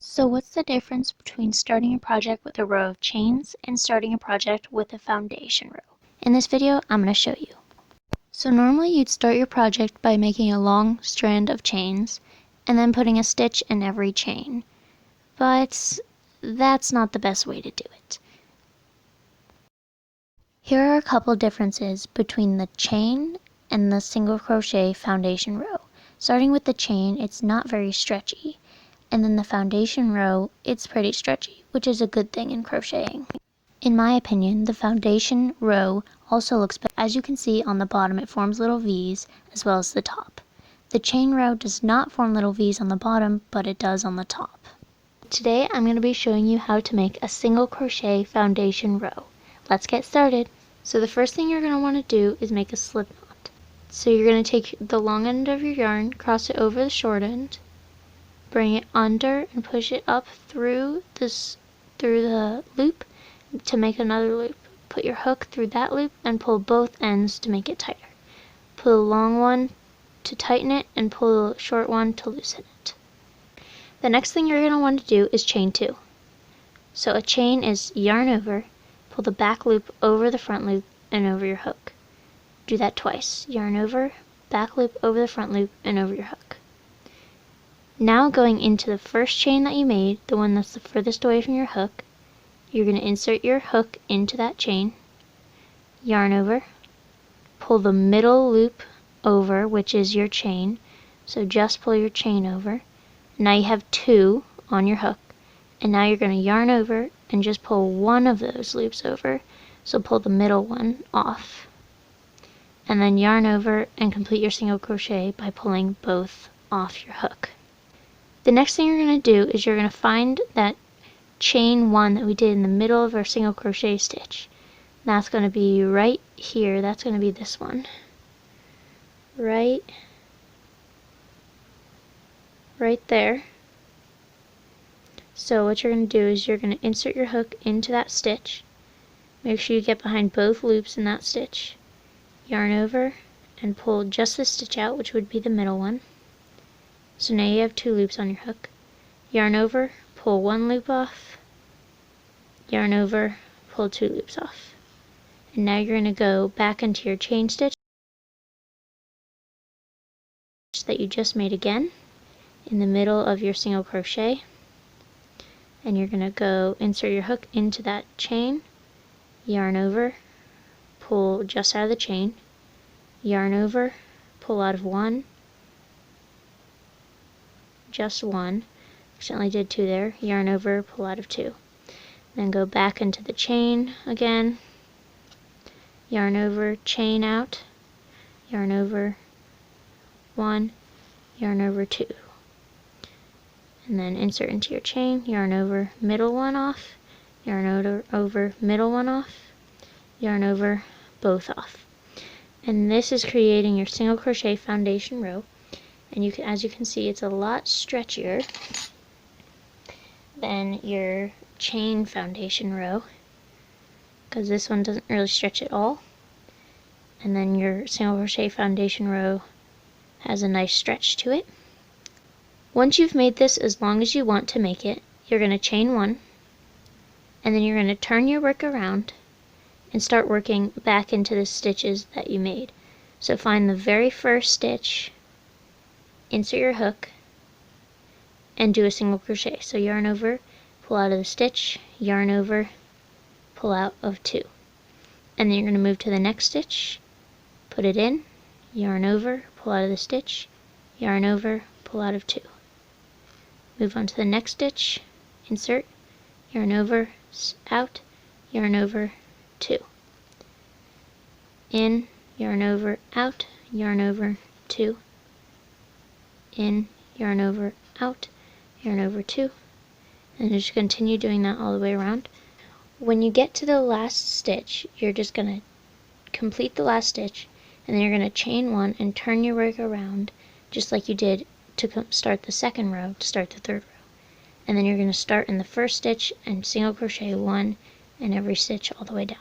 So what's the difference between starting a project with a row of chains and starting a project with a foundation row? In this video, I'm going to show you. So normally you'd start your project by making a long strand of chains and then putting a stitch in every chain. But that's not the best way to do it. Here are a couple differences between the chain and the single crochet foundation row. Starting with the chain, it's not very stretchy. And then the foundation row, it's pretty stretchy, which is a good thing in crocheting. In my opinion, the foundation row also looks better. As you can see on the bottom, it forms little V's as well as the top. The chain row does not form little V's on the bottom, but it does on the top. Today I'm going to be showing you how to make a single crochet foundation row. Let's get started. So the first thing you're going to want to do is make a slip knot. So you're going to take the long end of your yarn, cross it over the short end, bring it under and push it up through the loop to make another loop. Put your hook through that loop and pull both ends to make it tighter. Pull the long one to tighten it and pull the short one to loosen it. The next thing you're going to want to do is chain 2. So a chain is yarn over, pull the back loop over the front loop and over your hook. Do that twice. Yarn over, back loop over the front loop and over your hook. Now going into the first chain that you made, the one that's the furthest away from your hook, you're going to insert your hook into that chain, yarn over, pull the middle loop over, which is your chain, so just pull your chain over. Now you have 2 on your hook, and now you're going to yarn over and just pull one of those loops over, so pull the middle one off, and then yarn over and complete your single crochet by pulling both off your hook. The next thing you're going to do is you're going to find that chain 1 that we did in the middle of our single crochet stitch. That's going to be right here. That's going to be this one. Right there. So what you're going to do is you're going to insert your hook into that stitch. Make sure you get behind both loops in that stitch. Yarn over and pull just the stitch out, which would be the middle one. So now you have 2 loops on your hook. Yarn over, pull 1 loop off, yarn over, pull 2 loops off. And now you're going to go back into your chain stitch that you just made again in the middle of your single crochet, and you're going to go insert your hook into that chain, yarn over, pull just out of the chain, yarn over, pull out of 1, just 1, accidentally did 2 there, yarn over, pull out of 2. Then go back into the chain again, yarn over, chain out, yarn over 1, yarn over 2. And then insert into your chain, yarn over, middle one off, yarn over, middle one off, yarn over, both off. And this is creating your single crochet foundation row. And you can, as you can see, it's a lot stretchier than your chain foundation row, because this one doesn't really stretch at all. And then your single crochet foundation row has a nice stretch to it. Once you've made this as long as you want to make it, you're going to chain 1, and then you're going to turn your work around and start working back into the stitches that you made. So find the very first stitch, insert your hook, and do a single crochet. So yarn over, pull out of the stitch, yarn over, pull out of 2. And then you're going to move to the next stitch, put it in, yarn over, pull out of the stitch, yarn over, pull out of 2. Move on to the next stitch, insert, yarn over, out, yarn over, 2. In, yarn over, out, yarn over, 2. In, yarn over, out, yarn over 2. And just continue doing that all the way around. When you get to the last stitch, you're just going to complete the last stitch, and then you're going to chain 1 and turn your work around just like you did to start the second row to start the third row. And then you're going to start in the first stitch and single crochet 1 in every stitch all the way down.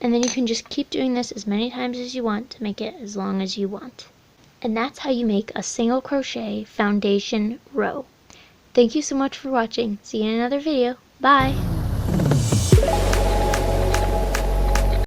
And then you can just keep doing this as many times as you want to make it as long as you want. And that's how you make a single crochet foundation row. Thank you so much for watching. See you in another video. Bye!